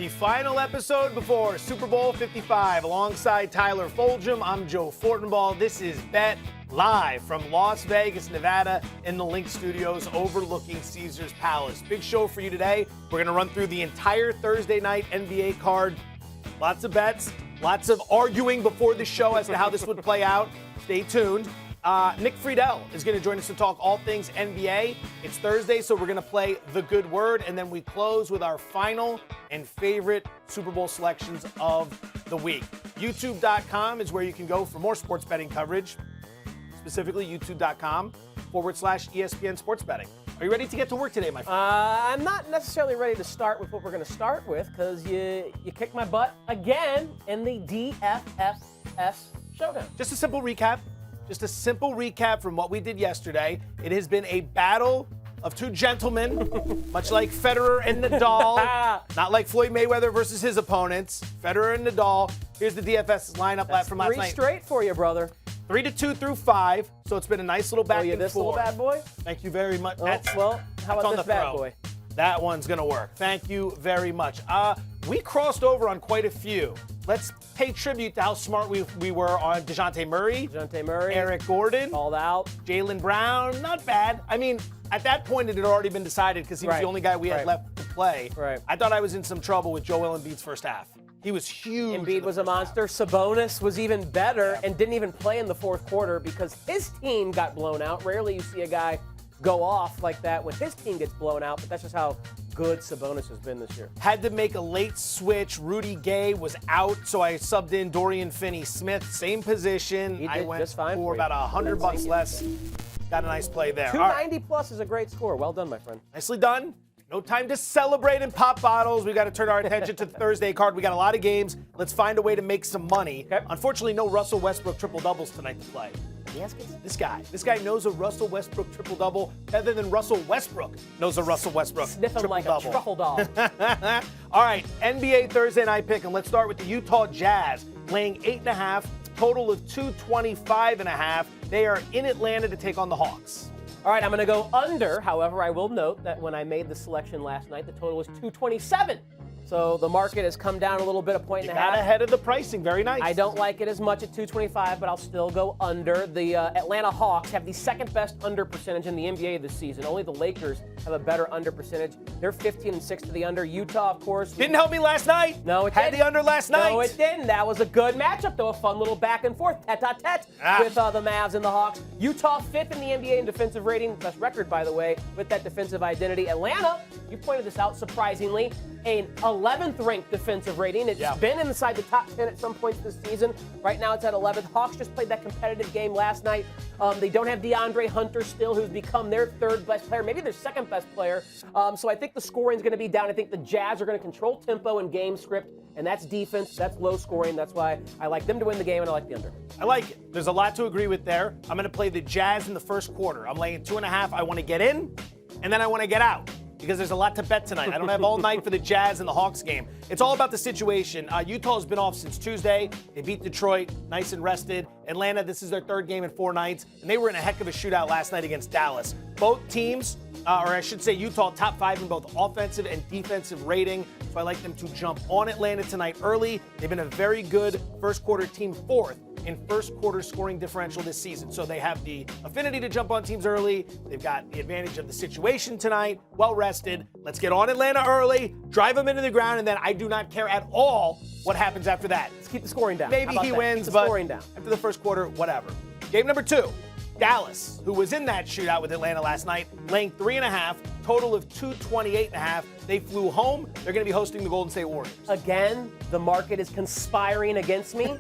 the final episode before Super Bowl 55. Alongside Tyler Fulghum, I'm Joe Fortenbaugh. This is Bet live from Las Vegas, Nevada, in the Link Studios overlooking Caesars Palace. Big show for you today. We're going to run through the entire Thursday night NBA card. Lots of bets, lots of arguing before the show as to how this would play out. Stay tuned. Nick Friedell is going to join us to talk all things NBA. It's Thursday, so we're going to play The Good Word, and then we close with our final and favorite Super Bowl selections of the week. YouTube.com is where you can go for more sports betting coverage, specifically youtube.com/ESPN Sports Betting. Are you ready to get to work today, my friend? I'm not necessarily ready to start with what we're going to start with because you kicked my butt again in the DFS showdown. Just a simple recap. Just a simple recap from what we did yesterday. It has been a battle of two gentlemen, much like Federer and Nadal, not like Floyd Mayweather versus his opponents. Federer and Nadal. Here's the DFS lineup from last night. Three straight for you, brother. 3-2 through 5, so it's been a nice little back and forth. This little bad boy? Thank you very much. How about this bad boy? That one's going to work. Thank you very much. We crossed over on quite a few. Let's pay tribute to how smart we were on DeJounte Murray. Eric Gordon. Called out. Jaylen Brown. Not bad. I mean, at that point, it had already been decided because he was the only guy we had left to play. Right. I thought I was in some trouble with Joel Embiid's first half. He was huge. Embiid was a monster. Sabonis was even better and didn't even play in the fourth quarter because his team got blown out. Rarely you see a guy go off like that when his team gets blown out, but that's just how good Sabonis has been this year. Had to make a late switch. Rudy Gay was out, so I subbed in Dorian Finney-Smith, same position. He did just fine for about $100 less. Got a nice play there. 290 plus is a great score. Well done, my friend. Nicely done. No time to celebrate and pop bottles. We got to turn our attention to the Thursday card. We got a lot of games. Let's find a way to make some money. Okay. Unfortunately, no Russell Westbrook triple-doubles tonight to play. Yes, This guy knows a Russell Westbrook triple-double better than Russell Westbrook knows a Russell Westbrook Sniff him like a truffle dog. All right, NBA Thursday night pick, and let's start with the Utah Jazz, laying 8.5, total of 225.5. They are in Atlanta to take on the Hawks. All right, I'm going to go under. However, I will note that when I made the selection last night, the total was 227. So the market has come down a little bit, a point and a half. Got ahead of the pricing. Very nice. I don't like it as much at 225, but I'll still go under. The Atlanta Hawks have the second best under percentage in the NBA this season. Only the Lakers have a better under percentage. They're 15-6 to the under. Utah, of course. Didn't help me last night. No, it had didn't. the under last night. No, it didn't. That was a good matchup, though. A fun little back and forth, tete-a-tete with the Mavs and the Hawks. Utah, 5th in the NBA in defensive rating. Best record, by the way, with that defensive identity. Atlanta, you pointed this out, surprisingly, an 11th ranked defensive rating. It's been inside the top 10 at some points this season. Right now it's at 11th. Hawks just played that competitive game last night. They don't have DeAndre Hunter still, who's become their third best player, maybe their second best player. So I think the scoring is going to be down. I think the Jazz are going to control tempo and game script, and that's defense. That's low scoring. That's why I like them to win the game, and I like the under. I like it. There's a lot to agree with there. I'm going to play the Jazz in the first quarter. I'm laying 2.5. I want to get in, and then I want to get out, because there's a lot to bet tonight. I don't have all night for the Jazz and the Hawks game. It's all about the situation. Utah has been off since Tuesday. They beat Detroit, nice and rested. Atlanta, this is their third game in 4 nights, and they were in a heck of a shootout last night against Dallas. Both teams, or I should say Utah, top 5 in both offensive and defensive rating, so I like them to jump on Atlanta tonight early. They've been a very good first quarter team, 4th in first quarter scoring differential this season. So they have the affinity to jump on teams early. They've got the advantage of the situation tonight, well rested. Let's get on Atlanta early, drive them into the ground, and then I do not care at all what happens after that. Let's keep the scoring down. Maybe he wins, but after the first quarter, whatever. Game number 2, Dallas, who was in that shootout with Atlanta last night, laying 3.5, total of 228.5. They flew home. They're going to be hosting the Golden State Warriors. Again, the market is conspiring against me.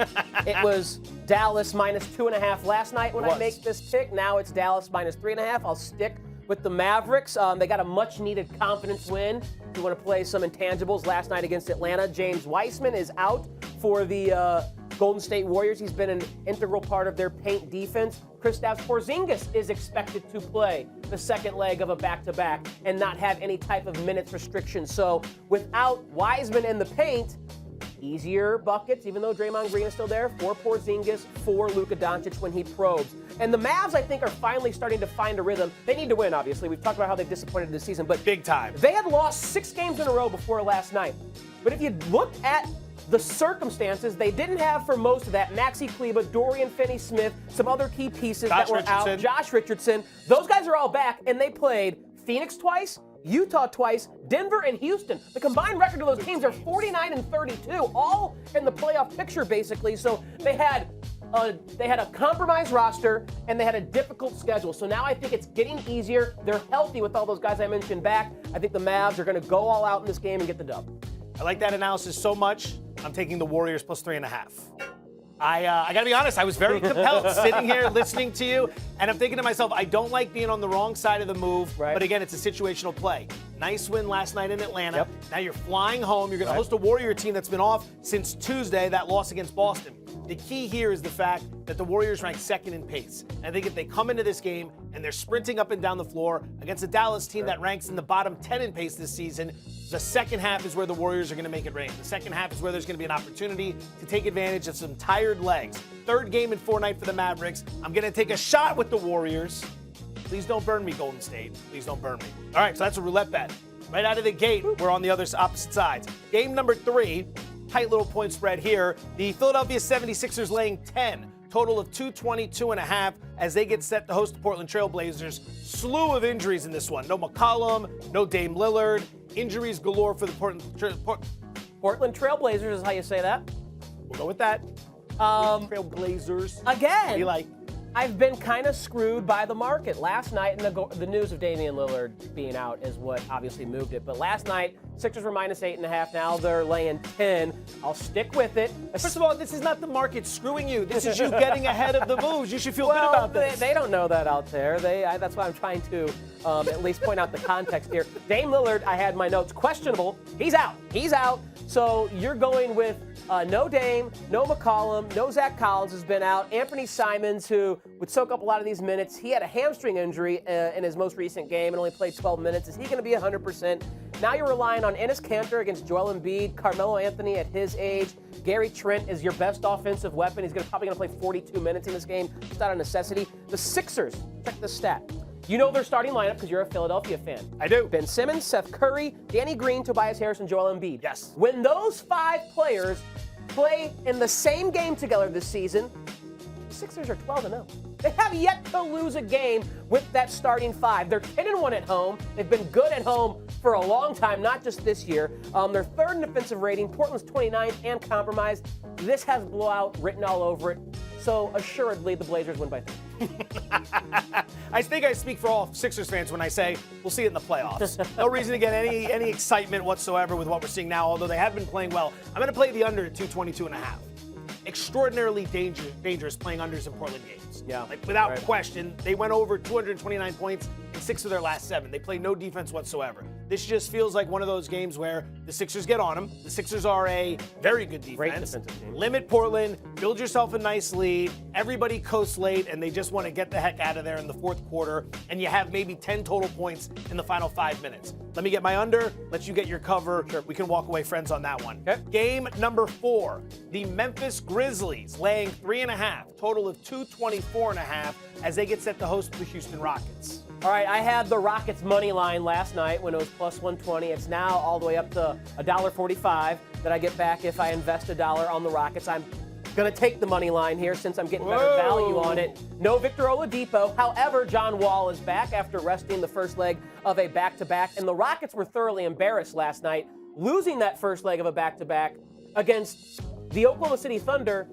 It was Dallas minus 2.5 last night when I make this pick. Now it's Dallas minus 3.5. I'll stick with the Mavericks. They got a much-needed confidence win. If you want to play some intangibles last night against Atlanta, James Wiseman is out for the Golden State Warriors. He's been an integral part of their paint defense. Kristaps Porzingis is expected to play the second leg of a back-to-back and not have any type of minutes restriction. So without Wiseman in the paint, easier buckets, even though Draymond Green is still there, for Porzingis, for Luka Doncic when he probes. And the Mavs, I think, are finally starting to find a rhythm. They need to win, obviously. We've talked about how they've disappointed this season, but big time. They had lost 6 games in a row before last night. But if you look at the circumstances, they didn't have for most of that Maxi Kleber, Dorian Finney-Smith, some other key pieces that were out. Josh Richardson. Those guys are all back, and they played Phoenix twice, Utah twice, Denver and Houston. The combined record of those teams are 49 and 32, all in the playoff picture, basically. So they had a compromised roster, and they had a difficult schedule. So now I think it's getting easier. They're healthy with all those guys I mentioned back. I think the Mavs are going to go all out in this game and get the dub. I like that analysis so much. I'm taking the Warriors plus 3.5. I got to be honest, I was very compelled sitting here listening to you, and I'm thinking to myself, I don't like being on the wrong side of the move, but again, it's a situational play. Nice win last night in Atlanta. Yep. Now you're flying home. You're going to host a Warrior team that's been off since Tuesday, that loss against Boston. The key here is the fact that the Warriors rank second in pace. I think if they come into this game and they're sprinting up and down the floor against a Dallas team that ranks in the bottom 10 in pace this season, the second half is where the Warriors are going to make it rain. The second half is where there's going to be an opportunity to take advantage of some tired legs. Third game in 4 night for the Mavericks. I'm going to take a shot with the Warriors. Please don't burn me, Golden State. Please don't burn me. All right, so that's a roulette bet. Right out of the gate, we're on the opposite sides. Game number 3, tight little point spread here. The Philadelphia 76ers laying 10. Total of 222.5 as they get set to host the Portland Trail Blazers. Slew of injuries in this one. No McCollum, no Dame Lillard. Injuries galore for the Portland Trail Blazers is how you say that. We'll go with that. Trail Blazers. Again, What do you like? I've been kind of screwed by the market. Last night, and the news of Damian Lillard being out is what obviously moved it. But last night, Sixers were minus 8.5. Now they're laying 10. I'll stick with it. First of all, this is not the market screwing you. This is you getting ahead of the moves. You should feel good about this. They don't know that out there. That's why I'm trying to at least point out the context here. Dame Lillard, I had my notes, questionable. He's out. He's out. So you're going with no Dame, no McCollum, no Zach Collins has been out. Anthony Simons, who would soak up a lot of these minutes, he had a hamstring injury in his most recent game and only played 12 minutes. Is he going to be 100%? Now you're relying on Enes Kanter against Joel Embiid, Carmelo Anthony at his age. Gary Trent is your best offensive weapon. He's probably going to play 42 minutes in this game. It's not a necessity. The Sixers, check this stat. You know their starting lineup because you're a Philadelphia fan. I do. Ben Simmons, Seth Curry, Danny Green, Tobias Harris, and Joel Embiid. Yes. When those 5 players play in the same game together this season, the Sixers are 12-0. They have yet to lose a game with that starting 5. They're 10-1 at home. They've been good at home for a long time, not just this year. They're 3rd in defensive rating. Portland's 29th and compromised. This has blowout written all over it. So assuredly, the Blazers win by 3. I think I speak for all Sixers fans when I say we'll see it in the playoffs. No reason to get any excitement whatsoever with what we're seeing now, although they have been playing well. I'm going to play the under at 222.5. Extraordinarily dangerous playing unders in Portland games. Yeah. Without question, they went over 229 points in 6 of their last 7. They play no defense whatsoever. This just feels like one of those games where the Sixers get on them. The Sixers are a very good defense. Great defensive team. Limit Portland, build yourself a nice lead. Everybody coasts late, and they just want to get the heck out of there in the 4th quarter, and you have maybe 10 total points in the final 5 minutes. Let me get my under. Let you get your cover. Sure. We can walk away friends on that one. Okay. Game number 4, the Memphis Grizzlies laying 3.5, total of 224.5 as they get set to host the Houston Rockets. All right, I had the Rockets money line last night when it was plus 120. It's now all the way up to $1.45 that I get back if I invest $1 on the Rockets. I'm going to take the money line here since I'm getting better value on it. No Victor Oladipo. However, John Wall is back after resting the first leg of a back-to-back. And the Rockets were thoroughly embarrassed last night, losing that first leg of a back-to-back against the Oklahoma City Thunder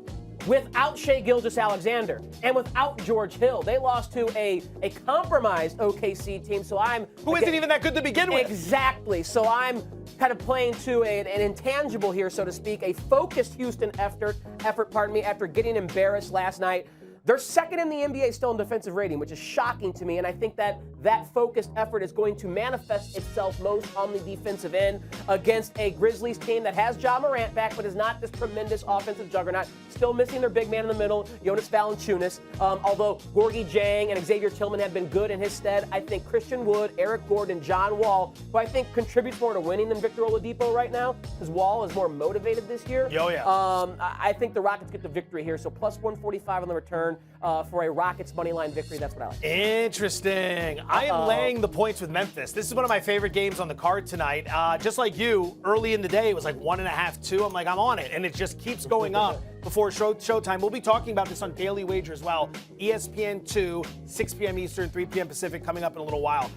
without Shai Gilgeous-Alexander and without George Hill. They lost to a compromised OKC team, so Who isn't even that good to begin with. Exactly. So I'm kind of playing to an intangible here, so to speak, a focused Houston effort, after getting embarrassed last night. They're second in the NBA still in defensive rating, which is shocking to me, and I think that focused effort is going to manifest itself most on the defensive end against a Grizzlies team that has Ja Morant back, but is not this tremendous offensive juggernaut. Still missing their big man in the middle, Jonas Valanciunas. Although Gorgie Jang and Xavier Tillman have been good in his stead, I think Christian Wood, Eric Gordon, John Wall, who I think contributes more to winning than Victor Oladipo right now, because Wall is more motivated this year. Oh, yeah. I think the Rockets get the victory here, so plus 145 on the return for a Rockets money line victory. That's what I like. Interesting. I am laying the points with Memphis. This is one of my favorite games on the card tonight. Just like you, early in the day, it was like 1.5, 2. I'm like, I'm on it, and it just keeps going up before showtime. We'll be talking about this on Daily Wager as well. ESPN 2, 6 p.m. Eastern, 3 p.m. Pacific, coming up in a little while.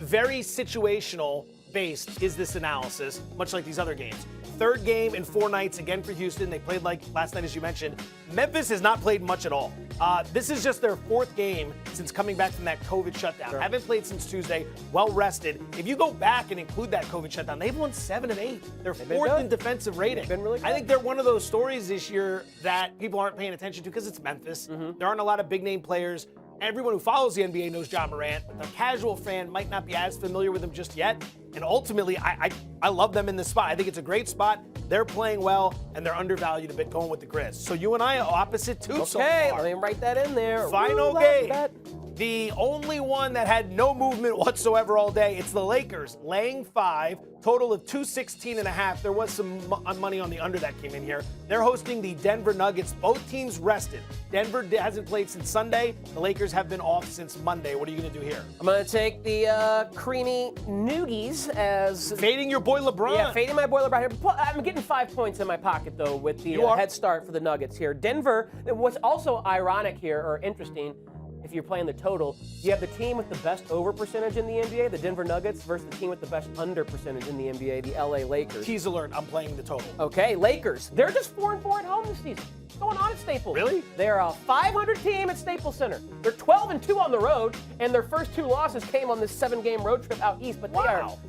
Very situational based is this analysis, much like these other games. Third game in 4 nights, again for Houston. They played like last night, as you mentioned. Memphis has not played much at all. This is just their 4th game since coming back from that COVID shutdown. Sure. Haven't played since Tuesday, well rested. If you go back and include that COVID shutdown, they've won 7 of 8. They're 4th in defensive rating. They've been really good. I think they're one of those stories this year that people aren't paying attention to because it's Memphis. There aren't a lot of big name players. Everyone who follows the NBA knows Ja Morant, but the casual fan might not be as familiar with him just yet. And ultimately, I love them in this spot. I think it's a great spot. They're playing well, and they're undervalued a bit going with the Grizz. So you and I are opposite too so far. Okay, let me write that in there. Final Ooh, game. that. The only one that had no movement whatsoever all day, it's the Lakers, laying 5, total of 216.5. There was some money on the under that came in here. They're hosting the Denver Nuggets. Both teams rested. Denver hasn't played since Sunday. The Lakers have been off since Monday. What are you going to do here? I'm going to take the creamy Noogies as... Fading your boy LeBron. Yeah, fading my boy LeBron here. I'm getting 5 points in my pocket, though, with the head start for the Nuggets here. Denver, what's also ironic here, or interesting, if you're playing the total, you have the team with the best over percentage in the NBA, the Denver Nuggets, versus the team with the best under percentage in the NBA, the LA Lakers. Tease alert, I'm playing the total. Okay, Lakers. They're just 4-4 at home this season. What's going on at Staples? Really? They're a 500 team at Staples Center. They're 12-2 on the road, and their first 2 losses came on this 7-game road trip out east. But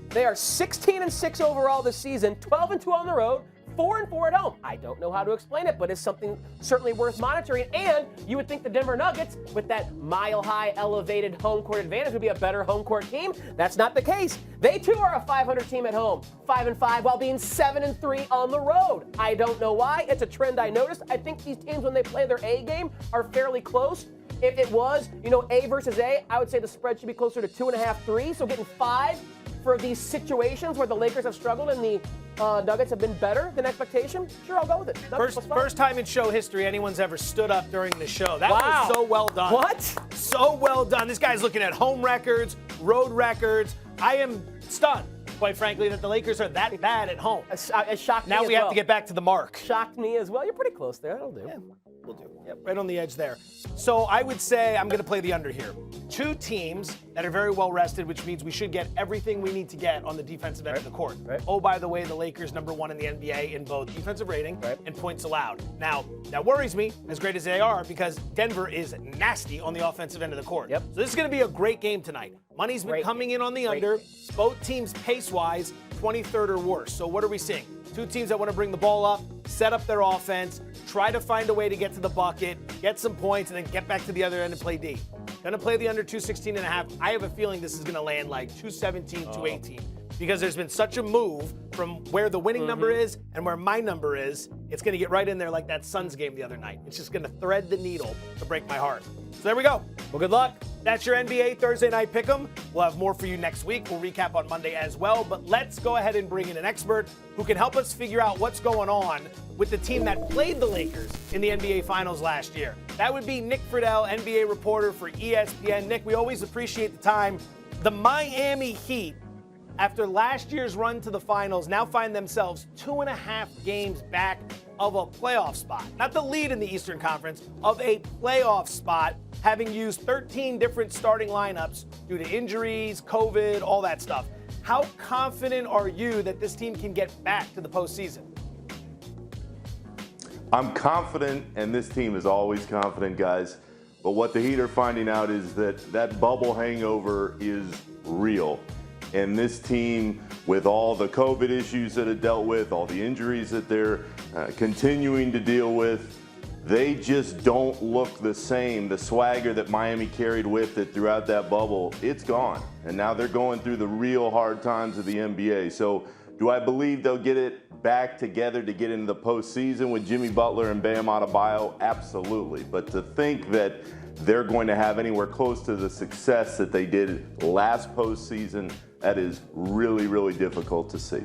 they are 16-6 overall this season, 12-2 on the road, 4-4 at home. I don't know how to explain it, but it's something certainly worth monitoring. And you would think the Denver Nuggets, with that mile-high elevated home court advantage, would be a better home court team. That's not the case. They too are a 500 team at home, 5-5, while being 7-3 on the road. I don't know why. It's a trend I noticed. I think these teams, when they play their A game, are fairly close. If it was, A versus A, I would say the spread should be closer to 2.5, 3. So getting 5 for these situations where the Lakers have struggled and the Nuggets have been better than expectation, sure, I'll go with it. First time in show history anyone's ever stood up during the show. That was so well done. What? So well done. This guy's looking at home records, road records. I am stunned, quite frankly, that the Lakers are that bad at home. It shocked me Now as we have well. to get back to the mark. Shocked me as well. You're pretty close there. That'll do. Yeah, we'll do. Yep, right on the edge there. So I would say I'm going to play the under here. 2 teams that are very well rested, which means we should get everything we need to get on the defensive end of the court. Right. Oh, by the way, the Lakers #1 in the NBA in both defensive rating and points allowed. Now, that worries me, as great as they are, because Denver is nasty on the offensive end of the court. Yep. So this is going to be a great game tonight. Money's been coming in on the under. Both teams pace-wise, 23rd or worse. So what are we seeing? 2 teams that want to bring the ball up, set up their offense, try to find a way to get to the bucket, get some points, and then get back to the other end and play D. Going to play the under 216.5. I have a feeling this is going to land like 217, 218. Because there's been such a move from where the winning number is and where my number is. It's going to get right in there like that Suns game the other night. It's just going to thread the needle to break my heart. So there we go. Well, good luck. That's your NBA Thursday Night Pick'em. We'll have more for you next week. We'll recap on Monday as well. But let's go ahead and bring in an expert who can help us figure out what's going on with the team that played the Lakers in the NBA Finals last year. That would be Nick Friedell, NBA reporter for ESPN. Nick, we always appreciate the time. The Miami Heat, after last year's run to the finals, now find themselves 2.5 games back of a playoff spot. Not the lead in the Eastern Conference, of a playoff spot, having used 13 different starting lineups due to injuries, COVID, all that stuff. How confident are you that this team can get back to the postseason? I'm confident, and this team is always confident, guys. But what the Heat are finding out is that bubble hangover is real. And this team, with all the COVID issues that it dealt with, all the injuries that they're continuing to deal with, they just don't look the same. The swagger that Miami carried with it throughout that bubble, it's gone. And now they're going through the real hard times of the NBA. So do I believe they'll get it back together to get into the postseason with Jimmy Butler and Bam Adebayo? Absolutely. But to think that they're going to have anywhere close to the success that they did last postseason, that is really, really difficult to see.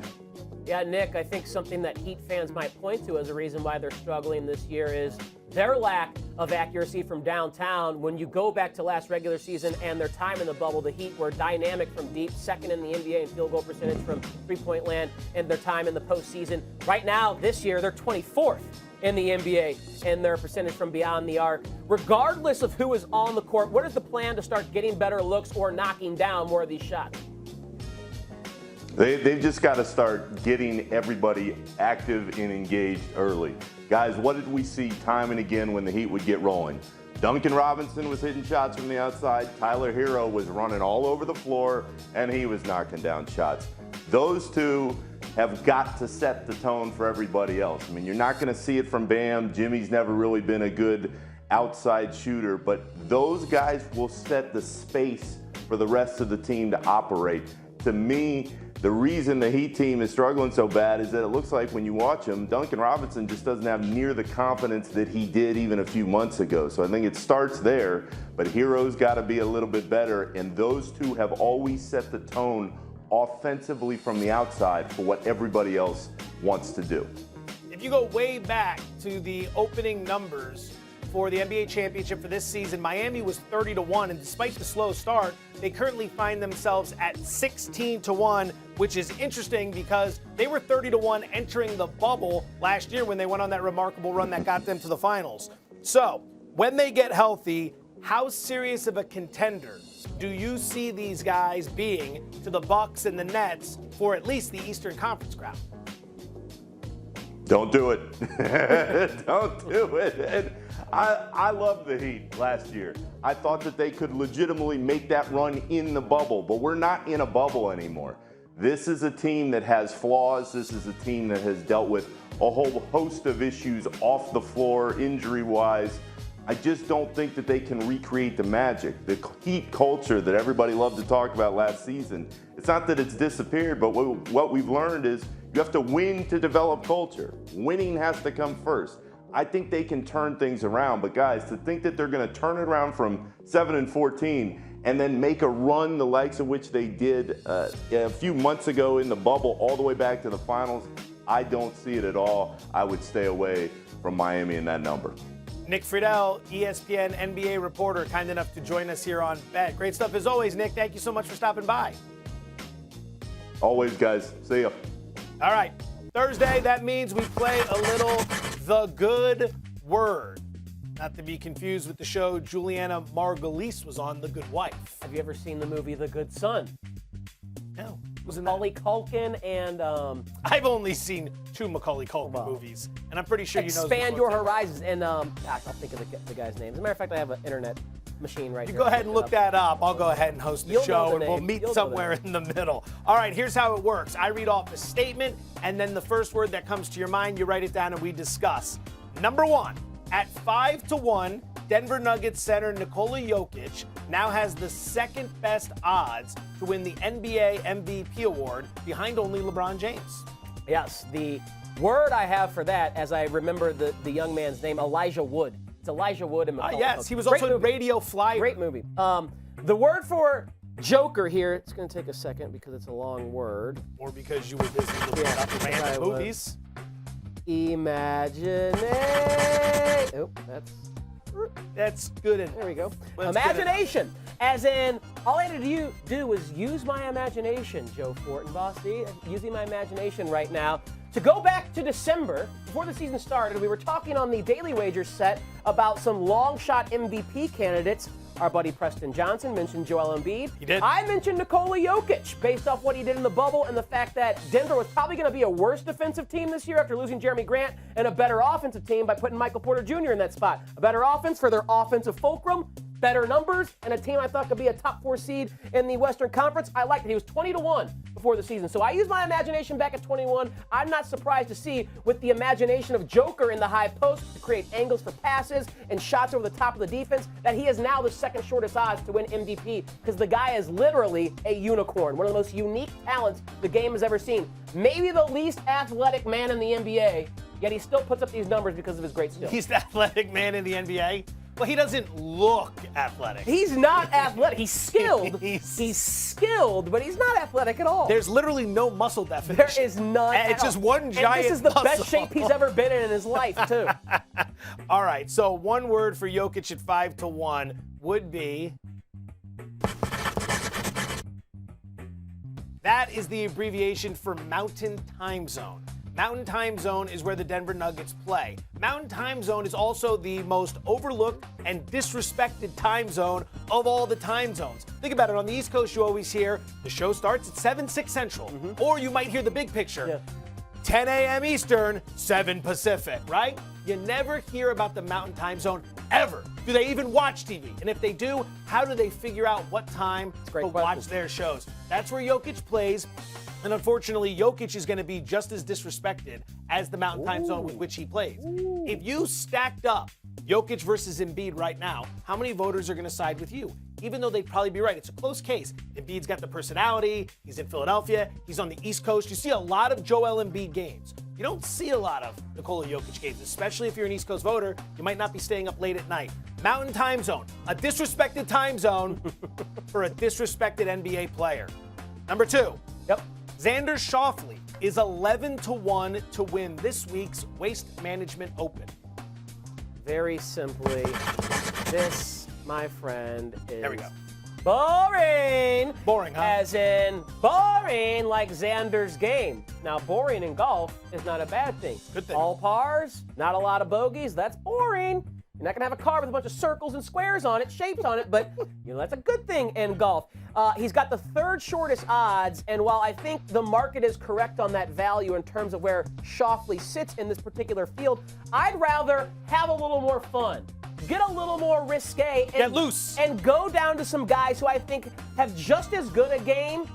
Yeah, Nick, I think something that Heat fans might point to as a reason why they're struggling this year is their lack of accuracy from downtown. When you go back to last regular season and their time in the bubble, the Heat were dynamic from deep, second in the NBA in field goal percentage from three-point land, and their time in the postseason. Right now, this year, they're 24th in the NBA in their percentage from beyond the arc. Regardless of who is on the court, what is the plan to start getting better looks or knocking down more of these shots? They've just got to start getting everybody active and engaged early. Guys, what did we see time and again when the Heat would get rolling? Duncan Robinson was hitting shots from the outside. Tyler Hero was running all over the floor, and he was knocking down shots. Those two have got to set the tone for everybody else. I mean, you're not going to see it from Bam. Jimmy's never really been a good outside shooter, but those guys will set the space for the rest of the team to operate. To me, the reason the Heat team is struggling so bad is that it looks like when you watch him, Duncan Robinson just doesn't have near the confidence that he did even a few months ago. So I think it starts there, but Hero's got to be a little bit better, and those two have always set the tone offensively from the outside for what everybody else wants to do. If you go way back to the opening numbers for the NBA championship for this season, Miami was 30-1, and despite the slow start, they currently find themselves at 16-1, which is interesting because they were 30-1 entering the bubble last year when they went on that remarkable run that got them to the finals. So, when they get healthy, how serious of a contender do you see these guys being to the Bucks and the Nets for at least the Eastern Conference crown? Don't do it. Don't do it. And I loved the Heat last year. I thought that they could legitimately make that run in the bubble, but we're not in a bubble anymore. This is a team that has flaws. This is a team that has dealt with a whole host of issues off the floor, injury-wise. I just don't think that they can recreate the magic. The Heat culture that everybody loved to talk about last season, it's not that it's disappeared, but what we've learned is you have to win to develop culture. Winning has to come first. I think they can turn things around, but guys, to think that they're going to turn it around from 7-14 and then make a run the likes of which they did a few months ago in the bubble all the way back to the finals, I don't see it at all. I would stay away from Miami in that number. Nick Friedell, ESPN NBA reporter, kind enough to join us here on Bet. Great stuff as always, Nick. Thank you so much for stopping by. Always, guys. See ya. All right. Thursday, that means we play a little The Good Word. Not to be confused with the show Juliana Margulies was on, The Good Wife. Have you ever seen the movie The Good Son? No. Macaulay Culkin and I've only seen 2 Macaulay Culkin movies, and I'm pretty sure you know. Expand Your Horizons. And gosh, I'll think of the guy's name. As a matter of fact, I have an internet machine right here. You go ahead and look that up. I'll go ahead and host the You'll show, know the and we'll name. meet You'll somewhere in the middle. All right, here's how it works. I read off a statement, and then the first word that comes to your mind, you write it down, and we discuss. Number 1, at 5-1, Denver Nuggets center Nikola Jokic now has the second best odds to win the NBA MVP award, behind only LeBron James. Yes, the word I have for that, as I remember the young man's name, Elijah Wood. It's Elijah Wood and Macaulay Yes, Culkin. he was Great also in movie. Radio Flyer. Great movie. The word for Joker here, it's going to take a second because it's a long word. Or because you were busy looking up I random was. movies. Imagination. Oh, That's good. there we go. Let's Imagination. As in, all I had to do was use my imagination, Joe Fortenbaugh. See, using my imagination right now. To go back to December, before the season started, we were talking on the Daily Wagers set about some long shot MVP candidates. Our buddy Preston Johnson mentioned Joel Embiid. He did. I mentioned Nikola Jokic, based off what he did in the bubble and the fact that Denver was probably going to be a worse defensive team this year after losing Jeremy Grant, and a better offensive team by putting Michael Porter Jr. in that spot. A better offense for their offensive fulcrum. better numbers and a team I thought could be a top 4 seed in the Western Conference. I liked it. He was 20-1 before the season. So I used my imagination back at 21. I'm not surprised to see with the imagination of Joker in the high post to create angles for passes and shots over the top of the defense that he is now the second shortest odds to win MVP because the guy is literally a unicorn, one of the most unique talents the game has ever seen. Maybe the least athletic man in the NBA, yet he still puts up these numbers because of his great skill. He's the athletic man in the NBA? Well, he doesn't look athletic. He's not athletic. He's skilled. He's skilled, but he's not athletic at all. There's literally no muscle definition. There is none. It's just one giant And this is the muscle. best shape he's ever been in his life, too. All right, so one word for Jokic at 5-1 would be. That is the abbreviation for Mountain Time Zone. Mountain Time Zone is where the Denver Nuggets play. Mountain Time Zone is also the most overlooked and disrespected time zone of all the time zones. Think about it. On the East Coast, you always hear the show starts at 7, 6 Central. Or you might hear the big picture. Yeah. 10 a.m. Eastern, 7 Pacific, right? You never hear about the Mountain Time Zone ever. Do they even watch TV? And if they do, how do they figure out what time to watch their shows? That's where Jokic plays. And unfortunately, Jokic is going to be just as disrespected as the Mountain Time Zone with which he plays. If you stacked up Jokic versus Embiid right now, how many voters are going to side with you? Even though they'd probably be right. It's a close case. Embiid's got the personality. He's in Philadelphia. He's on the East Coast. You see a lot of Joel Embiid games. You don't see a lot of Nikola Jokic games, especially if you're an East Coast voter. You might not be staying up late at night. Mountain Time Zone, a disrespected time zone for a disrespected NBA player. Number 2. Yep. XANDER Schauffele is 11-1 to win this week's Waste Management Open. Very simply, this, my friend, is There we go. boring. Boring, huh? As in boring like Xander's game. Now, boring in golf is not a bad thing. Good thing. All pars, not a lot of bogeys, that's boring. You're not going to have a car with a bunch of circles and squares on it, shapes on it, but that's a good thing in golf. He's got the third shortest odds, and while I think the market is correct on that value in terms of where Schauffele sits in this particular field, I'd rather have a little more fun, get a little more risque, and Get loose. And go down to some guys who I think have just as good a game,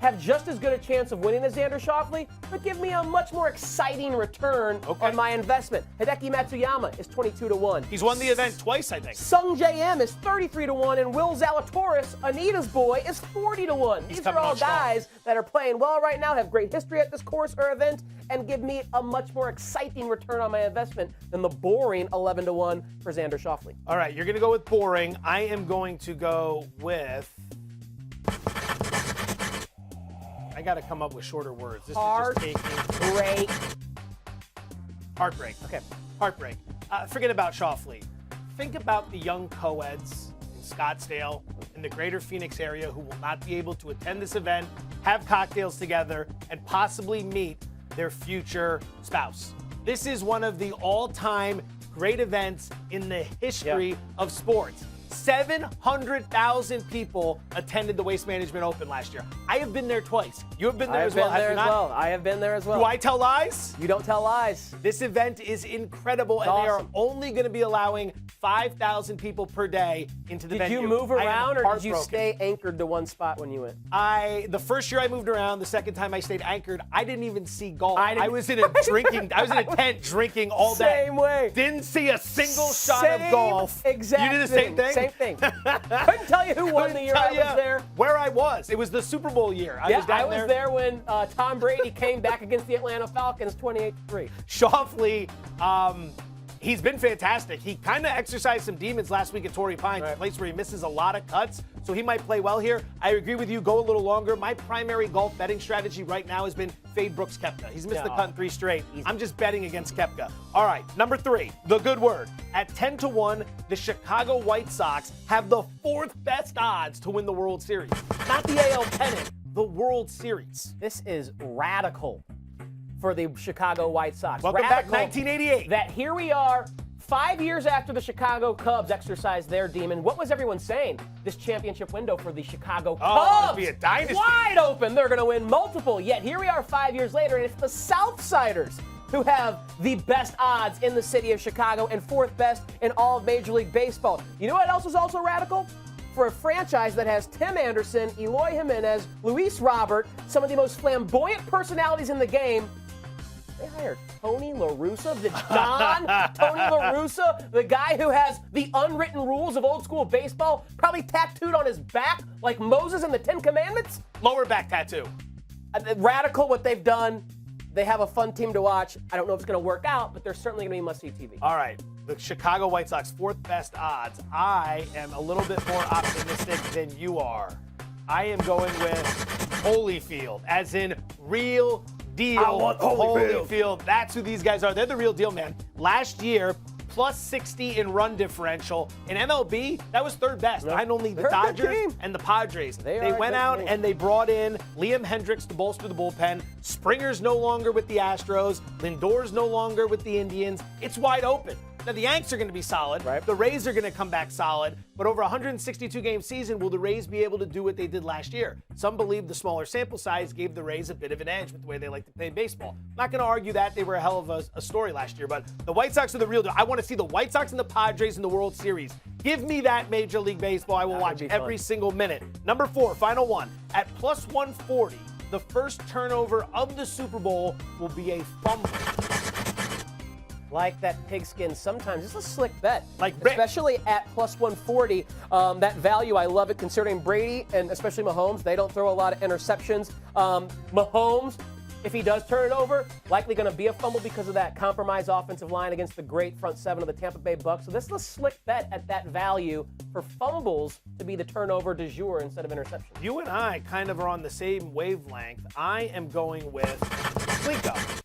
have just as good a chance of winning as Xander Schauffele, but give me a much more exciting return on my investment. Hideki Matsuyama is 22-1. He's won the event twice, I think. Sung JM is 33-1, and Will Zalatoris, Anita's boy, is 40-1. These are all guys that are playing well right now, have great history at this course or event, and give me a much more exciting return on my investment than the boring 11-1 for Xander Schauffele. All right, you're going to go with boring. I am going to go with. I got to come up with shorter words. This is just taking. Break. Heartbreak. Okay. Heartbreak. Forget about Schauffele. Think about the young co-eds in Scottsdale in the greater Phoenix area who will not be able to attend this event, have cocktails together, and possibly meet their future spouse. This is one of the all-time great events in the history of sports. 700,000 people attended the Waste Management Open last year. I have been there twice. You have been there as well. I have been there as well. Do I tell lies? You don't tell lies. This event is incredible, and they are only going to be allowing 5,000 people per day into the venue. Did you move around, or did you stay anchored to one spot when you went? The first year I moved around. The second time I stayed anchored. I didn't even see golf. I was in a tent drinking all day. Same way. Didn't see a single shot of golf. Exactly. You did the same thing? Same thing. Couldn't tell you who won the year I was there. Where I was. It was the Super Bowl year. I was there when Tom Brady came back against the Atlanta Falcons 28-3. Schauffele, he's been fantastic. He kind of exercised some demons last week at Torrey Pines, a place where he misses a lot of cuts, so he might play well here. I agree with you, go a little longer. My primary golf betting strategy right now has been fade Brooks Koepka. He's missed the cut in 3 straight. I'm just betting against Koepka. All right, number 3, the good word. At 10-1, the Chicago White Sox have the 4th best odds to win the World Series. Not the AL pennant, the World Series. This is radical for the Chicago White Sox. Welcome back, 1988. That here we are, 5 years after the Chicago Cubs exercised their demon. What was everyone saying? This championship window for the Chicago Cubs. It'd be a dynasty. Wide open. They're going to win multiple. Yet here we are 5 years later, and it's the Southsiders who have the best odds in the city of Chicago and fourth best in all of Major League Baseball. You know what else is also radical? For a franchise that has Tim Anderson, Eloy Jimenez, Luis Robert, some of the most flamboyant personalities in the game, they hired Tony La Russa, the Don Tony La Russa, the guy who has the unwritten rules of old school baseball probably tattooed on his back like Moses in the Ten Commandments. Lower back tattoo. Radical what they've done. They have a fun team to watch. I don't know if it's going to work out, but they're certainly going to be must-see TV. All right. The Chicago White Sox, fourth best odds. I am a little bit more optimistic than you are. I am going with Holyfield, as in real deal. I want Holyfield. Holyfield. That's who these guys are. They're the real deal, man. Last year, plus 60 in run differential. In MLB, that was third best, behind only the Dodgers and the Padres. They went out and they brought in Liam Hendricks to bolster the bullpen. Springer's no longer with the Astros. Lindor's no longer with the Indians. It's wide open. Now, the Yanks are going to be solid. Right. The Rays are going to come back solid. But over a 162-game season, will the Rays be able to do what they did last year? Some believe the smaller sample size gave the Rays a bit of an edge with the way they like to play baseball. I'm not going to argue that. They were a hell of a story last year. But the White Sox are the real deal. I want to see the White Sox and the Padres in the World Series. Give me that Major League Baseball. I will watch every single minute. Number 4, final one. At plus 140, the first turnover of the Super Bowl will be a fumble. Like that pigskin, sometimes it's a slick bet. Like especially at plus 140, that value, I love it considering Brady and especially Mahomes, they don't throw a lot of interceptions. Mahomes, if he does turn it over, likely going to be a fumble because of that compromised offensive line against the great front seven of the Tampa Bay Bucks. So this is a slick bet at that value for fumbles to be the turnover du jour instead of interception. You and I kind of are on the same wavelength. I am going with Slinko.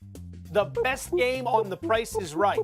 The best game on The Price is Right.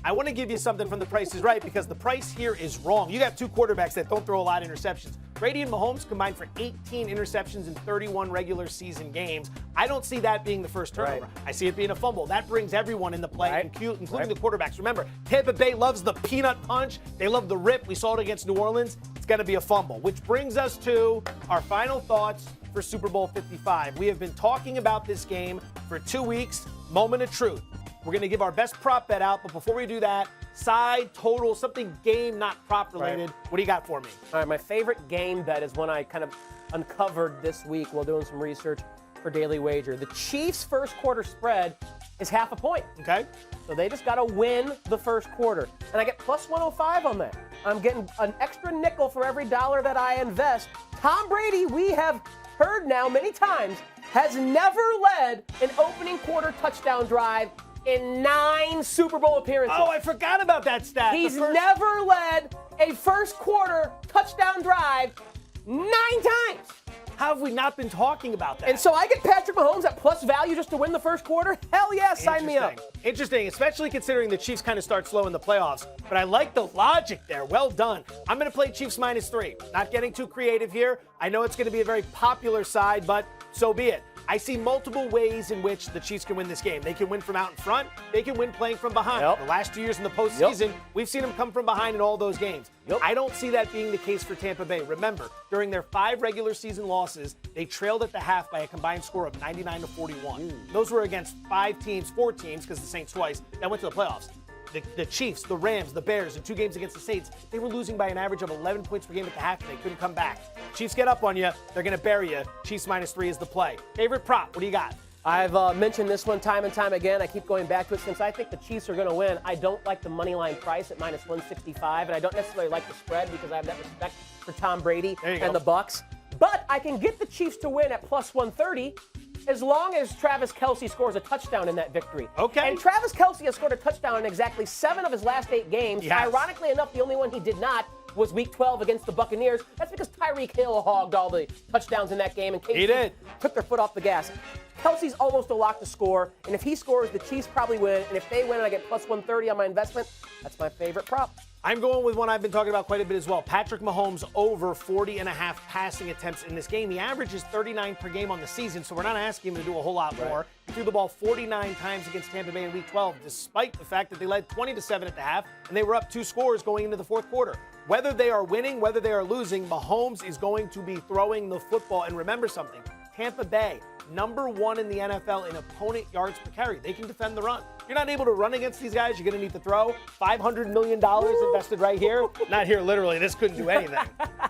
I want to give you something from The Price is Right because the price here is wrong. You got two quarterbacks that don't throw a lot of interceptions. Brady and Mahomes combined for 18 interceptions in 31 regular season games. I don't see that being the first turnover. Right. I see it being a fumble. That brings everyone in the play, including the quarterbacks. Remember, Tampa Bay loves the peanut punch. They love the rip. We saw it against New Orleans. It's going to be a fumble, which brings us to our final thoughts for Super Bowl 55. We have been talking about this game for 2 weeks. Moment of truth. We're going to give our best prop bet out, but before we do that, side, total, something game, not prop related. Right. What do you got for me? All right, my favorite game bet is one I kind of uncovered this week while doing some research for Daily Wager. The Chiefs' first quarter spread is half a point. Okay. So they just got to win the first quarter. And I get plus 105 on that. I'm getting an extra nickel for every dollar that I invest. Tom Brady, we have heard now many times, has never led an opening quarter touchdown drive in 9 Super Bowl appearances. Oh, I forgot about that stat. He's never led a first quarter touchdown drive 9 times. How have we not been talking about that? And so I get Patrick Mahomes at plus value just to win the first quarter? Hell yeah, sign me up. Interesting, especially considering the Chiefs kind of start slow in the playoffs. But I like the logic there. Well done. I'm going to play Chiefs -3. Not getting too creative here. I know it's going to be a very popular side, but so be it. I see multiple ways in which the Chiefs can win this game. They can win from out in front. They can win playing from behind. The last 2 years in the postseason, we've seen them come from behind in all those games. I don't see that being the case for Tampa Bay. Remember, during their 5 regular season losses, they trailed at the half by a combined score of 99-41. Those were against 4 teams, because the Saints twice, that went to the playoffs. The Chiefs, the Rams, the Bears, in 2 games against the Saints, they were losing by an average of 11 points per game at the half, and they couldn't come back. Chiefs get up on you. They're going to bury you. Chiefs -3 is the play. Favorite prop, what do you got? I've mentioned this one time and time again. I keep going back to it since I think the Chiefs are going to win. I don't like the money line price at -165, and I don't necessarily like the spread because I have that respect for Tom Brady and the Bucs. But I can get the Chiefs to win at plus 130 as long as Travis Kelce scores a touchdown in that victory. Okay. And Travis Kelce has scored a touchdown in exactly 7 of his last 8 games. Ironically enough, the only one he did not was Week 12 against the Buccaneers. That's because Tyreek Hill hogged all the touchdowns in that game and KC took their foot off the gas. Kelce's almost a lock to score, and if he scores, the Chiefs probably win. And if they win and I get plus 130 on my investment, that's my favorite prop. I'm going with one I've been talking about quite a bit as well. Patrick Mahomes over 40.5 passing attempts in this game. The average is 39 per game on the season, so we're not asking him to do a whole lot more. He threw the ball 49 times against Tampa Bay in Week 12, despite the fact that they led 20-7 at the half, and they were up 2 scores going into the fourth quarter. Whether they are winning, whether they are losing, Mahomes is going to be throwing the football. And remember something, Tampa Bay, #1 in the NFL in opponent yards per carry. They can defend the run. You're not able to run against these guys. You're going to need to throw. $500 million invested right here. Not here, literally. This couldn't do anything.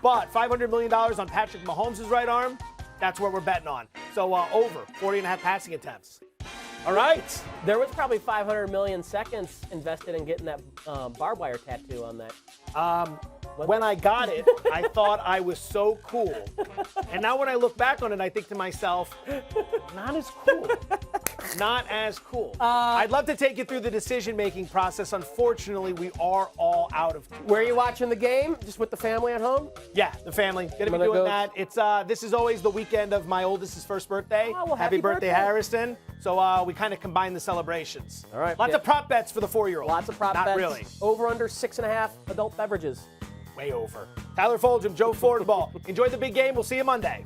But $500 million on Patrick Mahomes' right arm, that's what we're betting on. So over 40.5 passing attempts. All right. There was probably 500 million seconds invested in getting that barbed wire tattoo on that. When I got it, I thought I was so cool. And now when I look back on it, I think to myself, not as cool. Not as cool. I'd love to take you through the decision-making process. Unfortunately, we are all out of time. Where are you watching the game? Just with the family at home? Yeah, the family. Gonna be doing that. It's this is always the weekend of my oldest's first birthday. Oh, well, happy birthday, Harrison. So we kind of combine the celebrations. All right. Lots of prop bets for the 4-year-old. Lots of prop bets. Not really. Over under 6.5 adult beverages. Way over. Tyler Fulghum, Joe Fortenbaugh. Enjoy the big game. We'll see you Monday.